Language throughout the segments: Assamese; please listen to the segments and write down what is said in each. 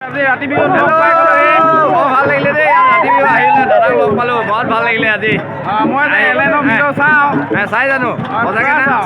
ৰাতি বিহু বহুত ভাল লাগিলে দেই। ৰাতি বিহু আহিলে দাদাক লগ পালো, বহুত ভাল লাগিলে আজি। মই এলেনৰ ভিডিঅ' চাওঁ। চাই জানো সঁচাকে চাওঁ।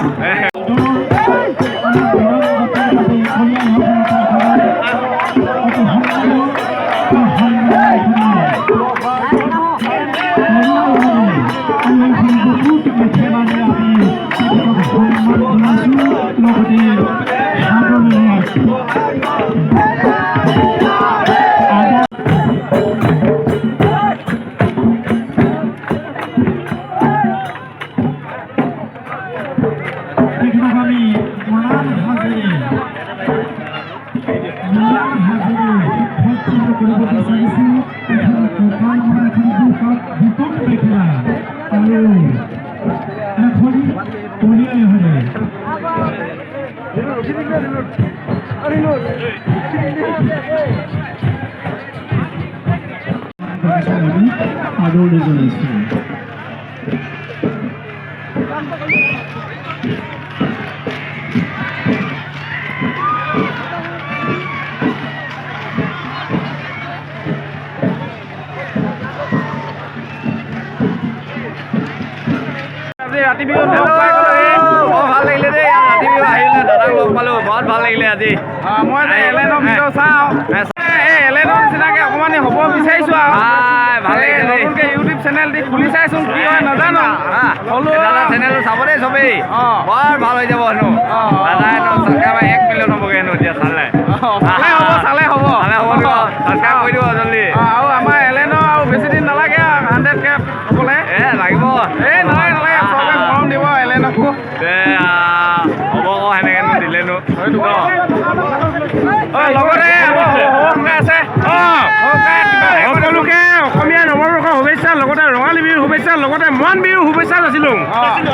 আদৰণি জনাইছোঁ। ৰাতি বিহু বহুত ভাল লাগিলে দেই। ৰাতি বিহু আহিলে দাদাক লগ পালো, বহুত ভাল লাগিলে আজি। মই এলেনৰ ভিডিঅ' চাওঁ। এলেনৰ নিচিনাকে অকণমান হ'ব বিচাৰিছো আৰু ভাল লাগিলে। নতুনকে ইউটিউব চেনেল দি খুলি চাইচোন, কি হয় নাজানো। দাদা চেনেলটো চাব দেই চবেই, বৰ ভাল হৈ যাব হেনো। দাদা হেনো ছাবস্ক্ৰাইবাৰ 1 মিলিয়ন হ'বগৈ হেনো এতিয়া চালে। চালে হ'ব ছাবস্ক্ৰাইব কৰি দিব জল্দি। আৰু আমাৰ এলেনৰ আৰু বেছি দিন নালাগে 100K হ'বলৈ। লাগিব নালাগে চবে মৰম দিব এলেনকো। হ'ব আকৌ সেনেকৈ দিলেনো লগতে আছে সকলোকে অসমীয়া নৱবৰ্ষৰ শুভেচ্ছা, লগতে ৰঙালী বিহুৰ শুভেচ্ছা, লগতে মৰাণ বিহুৰ শুভেচ্ছা যাচিলোঁ।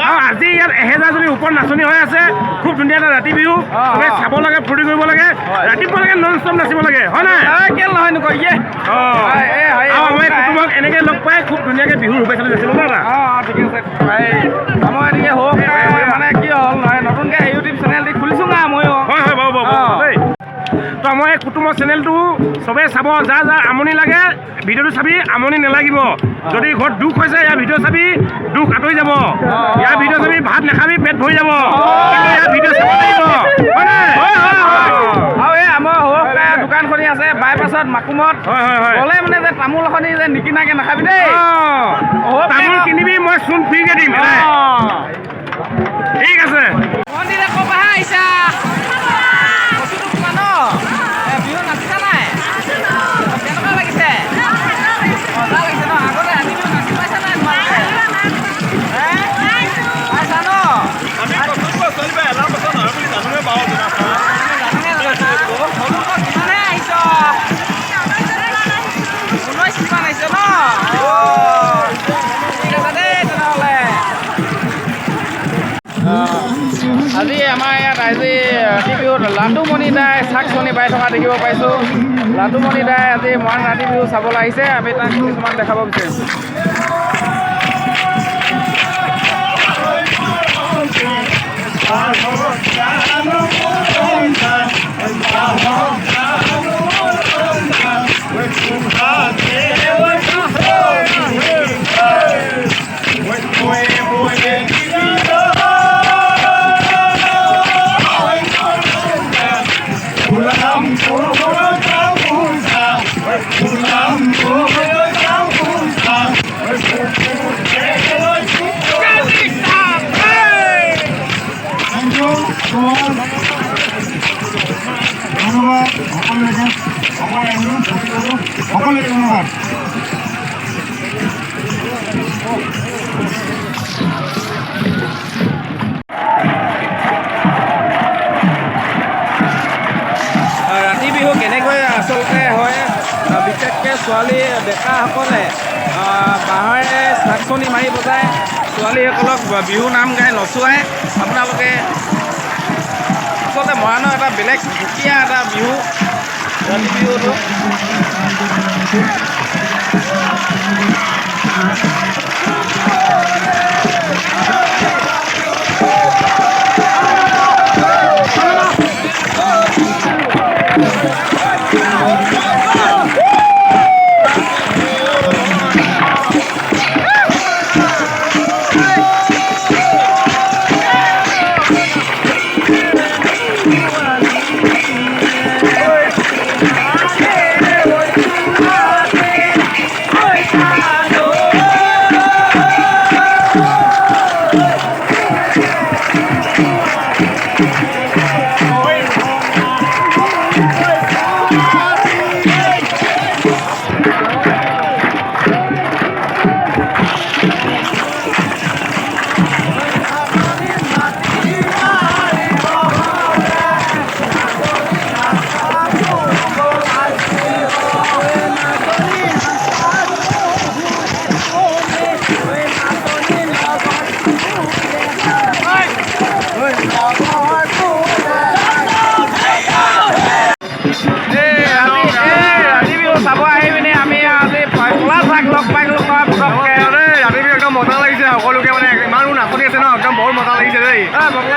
আৰু আজি ইয়াত 1000জনী ওপৰত নাচনি হৈ আছে। খুব ধুনীয়া এটা ৰাতি বিহু, চবে চাব লাগে, ফূৰ্তি কৰিব লাগে, ৰাতিপুৱালৈকে নন ষ্টপ নাচিব লাগে, হয় নাই? কেলে নহয় নকয় মই কুটুমক এনেকৈ লগ পাই খুব ধুনীয়াকৈ বিহুৰ শুভেচ্ছা যাচিলোঁ দাদা। ঠিক আছে। মই এনেকৈ হওক মানে কি হ'ল নহয়, নতুনকৈ ইউটিউব চেনেল দি খুলিছোঁ না ময়ো। হয় বাৰু দেই। তো মই কুটুমৰ চেনেলটো চবেই চাব, যাৰ আমনি লাগে ভিডিঅ'টো চাবি, আমনি নালাগিব। যদি ঘৰত দুখ হৈছে ইয়াৰ ভিডিঅ' চাবি, দুখ আঁতৰি যাব। ইয়াৰ ভিডিঅ' চাবি, ভাত নাখাবি, পেট ভৰি যাব। ইয়াৰ ভিডিঅ' চাব লাগিব, হয় নাই? আৰু এই আমাৰ দোকানখনি আছে বাইপাছত মাকুমত। গ'লে মানে যে তামোল এখনি যে নিকিনাকে নাখাবি দেই। তামোল কিনিবি, মই চূণ ফ্ৰীকে দিম। ঠিক আছে। মন্দিৰে ক'ৰ আহিছা? বিহু নাচিছা নাই? কেনেকুৱা লাগিছে? মজা লাগিছে ন? আগতে ৰাতি বিহু নাচি পাইছা নাই তোমালোকে? পাইছা ন? কিমানহে আহিছ? 19 কিমান আহিছ ন? ঠিক আছে দেই তেনেহ'লে। আজি আমাৰ ইয়াত ৰাতি বিহুত লাডুমণি দাই চাকচনি বাই থকা দেখিব পাইছোঁ। লাডুমণি দাই আজি মৰাণ ৰাতি বিহু চাবলৈ আহিছে। আমি তাক কিছুমান দেখাব বিচাৰিছোঁ। সকলোকে ধন্যবাদ। ৰাতি বিহু কেনেকৈ আচলতে হয়, বিশেষকৈ ছোৱালী ডেকাসকলে বাঁহৰে চাকচনি মাৰি বজাই ছোৱালীসকলক বিহু নাম গাই নচুৱাই। আপোনালোকে আচলতে মৰাণৰ এটা বেলেগ সুকীয়া এটা বিহু ৰাতি বিহুটো।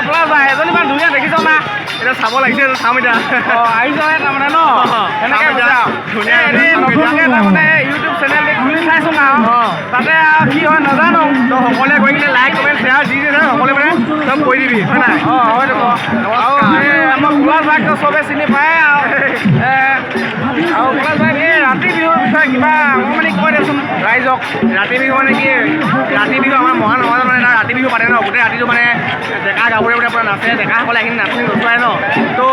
পলাশ ভাই এজনী ইমান ধুনীয়া দেখিছ না এতিয়া চাব লাগিছে চাম এতিয়া আহিছহে তাৰমানে ন সেনেকৈ ধুনীয়া নতুনকৈ তাৰমানে ইউটিউব চেনেল খুলি চাইছোঁ না তাতে কি হয় নাজানো তই সকলোৱে গৈ কিনে লাইক কমেণ্ট শ্বেয়াৰ যি দিছে সকলোৱে মানে চব কৰি দিবি হয় নাই হয় দিব আৰু আমাৰ পলাশ ভাইক চবে চিনি পায় আৰু পলাশ ভাইক এই ৰাতি বিহুৰ বিষয়ে কিবা অকণমানি কৈ দেচোন ৰাইজক ৰাতি বিহু মানে কি ৰাতি বিহু আমাৰ মহান সমাজত মানে ৰাতি বিহু পাতে ন গোটেই ৰাতিটো মানে ডেকা গাভৰুৱে পূৰা নাচে ডেকাসকলে এইখিনি নাচনি নচুৱাই ন তো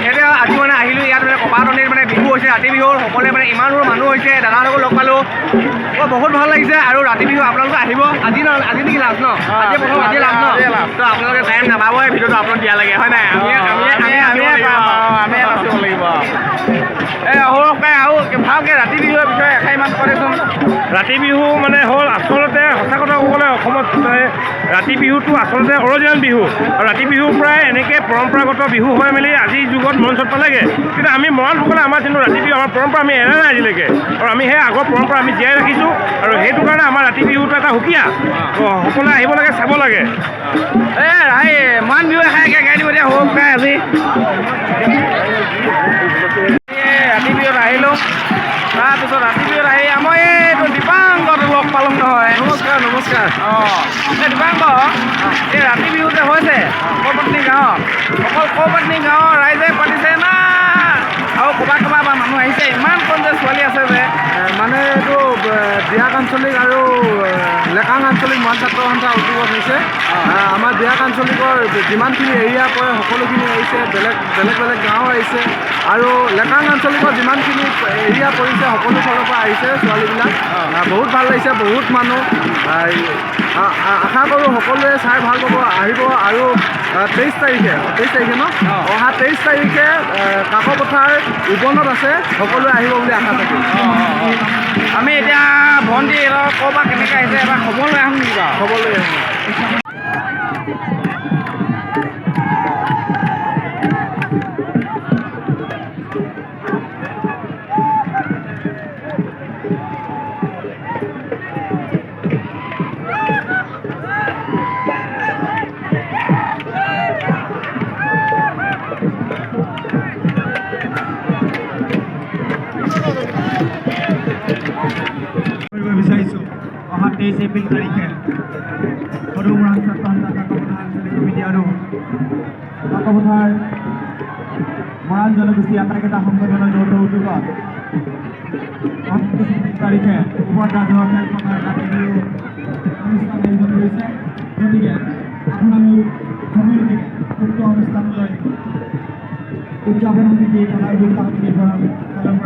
এতিয়া আজি মানে আহিলোঁ ইয়াত মানে কপাতনিত মানে বিহু হৈছে ৰাতি বিহুৰ সকলোৱে মানে ইমানবোৰ মানুহ হৈছে দাদাহঁতকো লগ পালোঁ বহুত ভাল লাগিছে আৰু ৰাতি বিহু আপোনালোকে আহিব আজি নেকি লাষ্ট ন আজি প্ৰথম আজি লাষ্ট ন তো আপোনালোকে টাইম নাপাবই ভিডিঅ'টো আপলোড দিয়া লাগে হয় নাই আমি নাচিব লাগিব এই সৰুকৈ আৰু ভালকৈ ৰাতি বিহুৰ বিষয়ে এষাৰিমান কৈ দেচোন ৰাতি বিহু মানে হ'ল আচলতে সঁচা কথা ক'বলৈ অসমত ৰাতি বিহুটো আচলতে অৰিজিনেল বিহু আৰু ৰাতি বিহু প্ৰায় এনেকৈ পৰম্পৰাগত বিহু হৈ মেলি আজিৰ যুগত মঞ্চত পালেগৈ কিন্তু আমি মৰাণসকলে আমাৰ যোনটো ৰাতি বিহু আমাৰ পৰম্পৰা আমি এৰা নাই আজিলৈকে আৰু আমি সেই আগৰ পৰম্পৰা আমি জীয়াই ৰাখিছোঁ আৰু সেইটো কাৰণে আমাৰ ৰাতি বিহুটো এটা সুকীয়া সকলোৱে আহিব লাগে চাব লাগে এই মান বিহু এষাৰকৈ গাই দিব দিয়া সৰুকৈ আজি ৰাতি বিহুত আহিলোঁ তাৰপিছত ৰাতি বিহুত আহি আমাৰ এইটো দীপাংকৰটো লগ পালোঁ নহয় নমস্কাৰ এই দীপাংক এই ৰাতি বিহু যে হৈছে কৌপাতনি গাঁৱত অকল কৌপাতনি গাঁৱৰ ৰাইজে পাতিছে না আৰু ক'ৰবাত বা মানুহ আহিছে ইমান কণ যে ছোৱালী আছে যে মানে এইটো দিহাক আঞ্চলিক আৰু লেকাং আঞ্চলিক মৰাণ ছাত্ৰ সন্থাৰ উদ্যোগত হৈছে আমাৰ দিহাক আঞ্চলিকৰ যিমানখিনি এৰিয়া পৰে সকলোখিনি আহিছে বেলেগ বেলেগ গাঁও আহিছে আৰু লেকাং আঞ্চলিকৰ যিমানখিনি এৰিয়া পৰিছে সকলো ফালৰ পৰা আহিছে ছোৱালীবিলাক বহুত ভাল লাগিছে বহুত মানুহ আশা কৰোঁ সকলোৱে চাই ভাল পাব আহিব আৰু 23 তাৰিখে ন অহা 23 তাৰিখে কাকপথাৰ উবনত আছে সকলোৱে আহিব বুলি আশা থাকিল আমি এতিয়া ভণ্টি ক'ৰবাত কেনেকৈ আহিছে এবাৰ খবৰ লৈ আহোঁ নেকি বাৰু খবৰ লৈ আহিম বিচাৰিছোঁ অহা 23 এপ্ৰিল তাৰিখে সৰু মৰাণ ছাত্ৰ সন্থা কাকপথাৰ আঞ্চলিক কমিটি আৰু কাকপথাৰ মৰাণ জনগোষ্ঠী আটাইকেইটা সংগঠনৰ যৌথ উদ্যোগত 23 তাৰিখে উপৰ ৰাজহুৱা খেলপথাৰ ৰাতি বিহু অনুষ্ঠান আয়োজন কৰিছে গতিকে আপোনালোক সকলোকে উক্ত অনুষ্ঠানলৈ উদযাপন নীতি তথা অনুষ্ঠান পালন